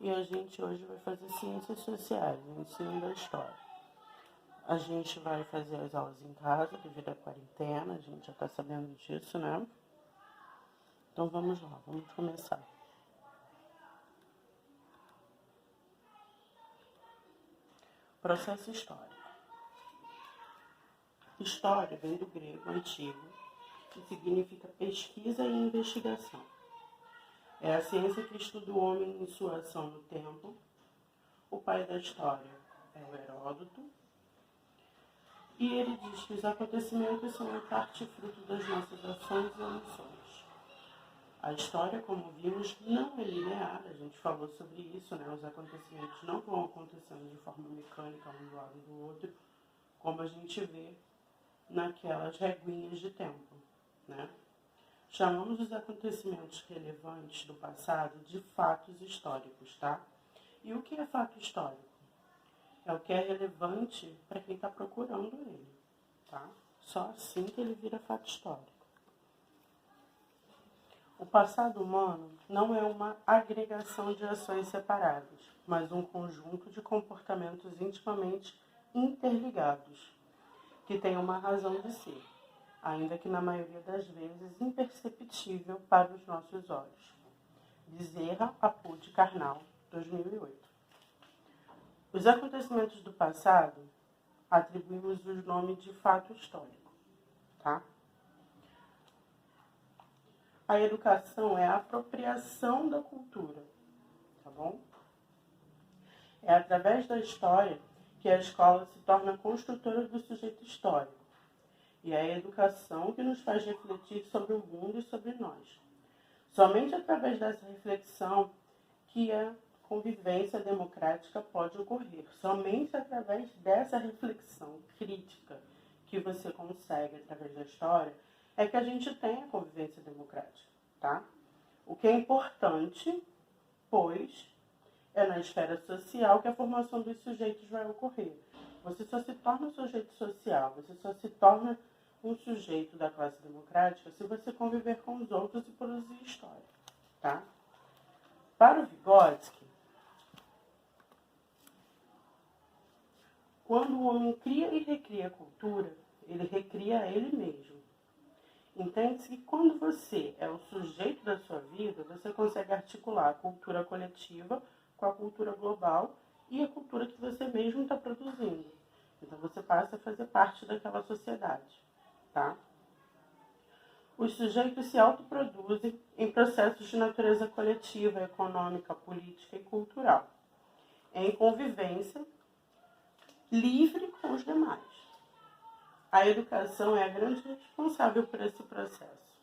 E a gente hoje vai fazer ciências sociais, ensino da história. A gente vai fazer as aulas em casa devido à quarentena, a gente já está sabendo disso, né? Então vamos lá, vamos começar. Processo histórico. História vem do grego antigo, que significa pesquisa e investigação. É a ciência que estuda o homem em sua ação no tempo. O pai da história é o Heródoto. E ele diz que os acontecimentos são em parte fruto das nossas ações e omissões. A história, como vimos, não é linear, a gente falou sobre isso, né? Os acontecimentos não vão acontecendo de forma mecânica um do lado do outro, como a gente vê naquelas reguinhas de tempo, né? Chamamos os acontecimentos relevantes do passado de fatos históricos, tá? E o que é fato histórico? É o que é relevante para quem está procurando ele, tá? Só assim que ele vira fato histórico. O passado humano não é uma agregação de ações separadas, mas um conjunto de comportamentos intimamente interligados, que tem uma razão de ser, ainda que na maioria das vezes imperceptível para os nossos olhos. Bezerra, Apud, Karnal, 2008. Os acontecimentos do passado atribuímos o nome de fato histórico, tá? A educação é a apropriação da cultura, tá bom? É através da história que a escola se torna construtora do sujeito histórico. E é a educação que nos faz refletir sobre o mundo e sobre nós. Somente através dessa reflexão que a convivência democrática pode ocorrer. Somente através dessa reflexão crítica que você consegue através da história é que a gente tem a convivência democrática, tá? O que é importante, pois, é na esfera social que a formação dos sujeitos vai ocorrer. Você só se torna um sujeito social, você só se torna um sujeito da classe democrática se você conviver com os outros e produzir história, tá? Para o Vygotsky, quando o homem cria e recria a cultura, ele recria ele mesmo. Entende-se que quando você é o sujeito da sua vida, você consegue articular a cultura coletiva com a cultura global e a cultura que você mesmo está produzindo. Então você passa a fazer parte daquela sociedade, tá? Os sujeitos se autoproduzem em processos de natureza coletiva, econômica, política e cultural, em convivência livre com os demais. A educação é a grande responsável por esse processo,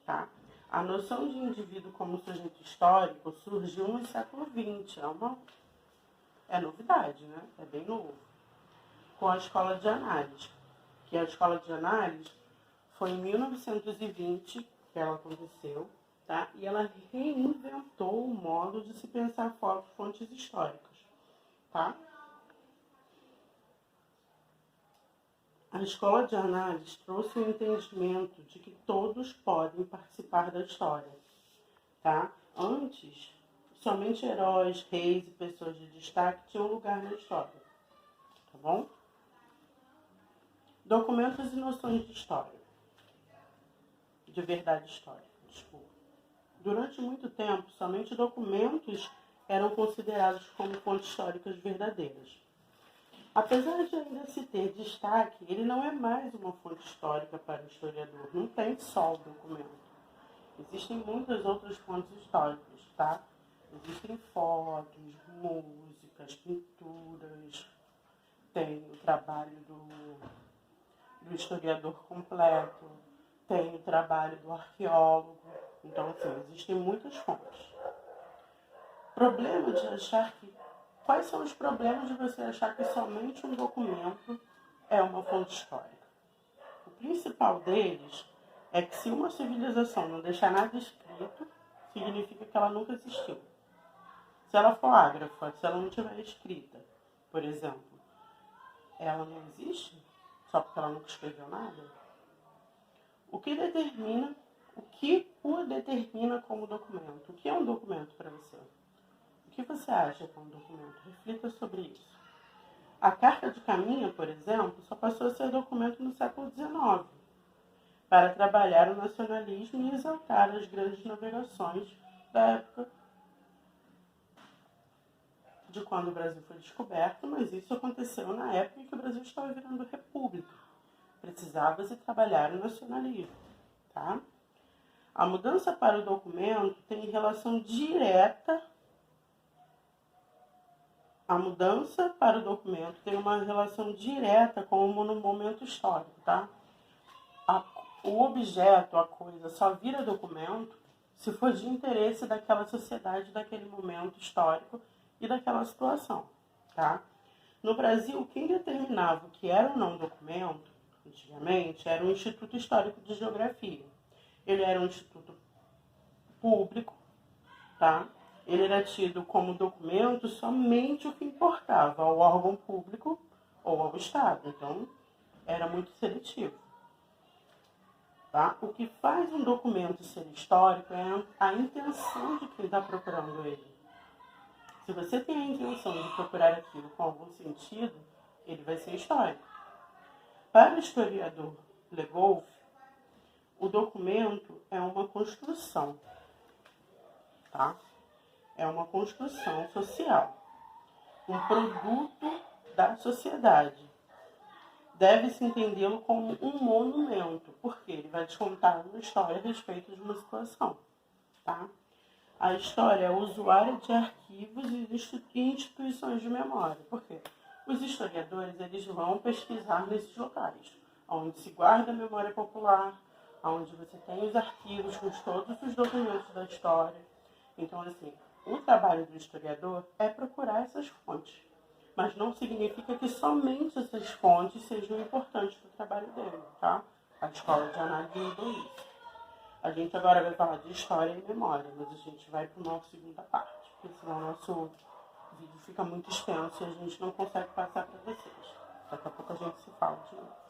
tá? A noção de indivíduo como sujeito histórico surgiu no século XX, é novidade, né? É bem novo. Com a escola de análise, que a escola de análise foi em 1920 que ela aconteceu, tá? E ela reinventou o modo de se pensar fontes históricas, tá? A escola de análise trouxe o entendimento de que todos podem participar da história, tá? Antes, somente heróis, reis e pessoas de destaque tinham lugar na história, tá bom? Documentos e noções de história, de verdade histórica, desculpa. Durante muito tempo, somente documentos eram considerados como fontes históricas verdadeiras. Apesar de ainda se ter destaque, ele não é mais uma fonte histórica para o historiador. Não tem só o documento. Existem muitas outras fontes históricas, tá? Existem fotos, músicas, pinturas. Tem o trabalho do historiador completo. Tem o trabalho do arqueólogo. Então, assim, existem muitas fontes. Problema de achar que... Quais são os problemas de você achar que somente um documento é uma fonte histórica? O principal deles é que se uma civilização não deixar nada escrito, significa que ela nunca existiu. Se ela for ágrafa, se ela não tiver escrita, por exemplo, ela não existe só porque ela nunca escreveu nada? O que o determina como documento? O que é um documento para você? O que você acha que é um documento? Reflita sobre isso. A Carta de Caminha, por exemplo, só passou a ser documento no século XIX, para trabalhar o nacionalismo e exaltar as grandes navegações da época de quando o Brasil foi descoberto, mas isso aconteceu na época em que o Brasil estava virando república. Precisava-se trabalhar o nacionalismo, tá? A mudança para o documento tem relação direta. A mudança para o documento tem uma relação direta com o momento histórico, tá? O objeto, a coisa, só vira documento se for de interesse daquela sociedade, daquele momento histórico e daquela situação, tá? No Brasil, quem determinava o que era ou não documento, antigamente, era o Instituto Histórico de Geografia. Ele era um instituto público, tá? Ele era tido como documento somente o que importava ao órgão público ou ao Estado. Então, era muito seletivo. Tá? O que faz um documento ser histórico é a intenção de quem está procurando ele. Se você tem a intenção de procurar aquilo com algum sentido, ele vai ser histórico. Para o historiador Legoff, o documento é uma construção, tá? É uma construção social, um produto da sociedade. Deve-se entendê-lo como um monumento, porque ele vai te contar uma história a respeito de uma situação, tá? A história é usuária de arquivos e instituições de memória, porque os historiadores eles vão pesquisar nesses locais, onde se guarda a memória popular, onde você tem os arquivos com todos os documentos da história. Então, assim, o trabalho do historiador é procurar essas fontes. Mas não significa que somente essas fontes sejam importantes para o trabalho dele, tá? A escola de análise mudou isso. A gente agora vai falar de história e memória, mas a gente vai para a nossa segunda parte, porque senão o nosso vídeo fica muito extenso e a gente não consegue passar para vocês. Daqui a pouco a gente se fala de novo.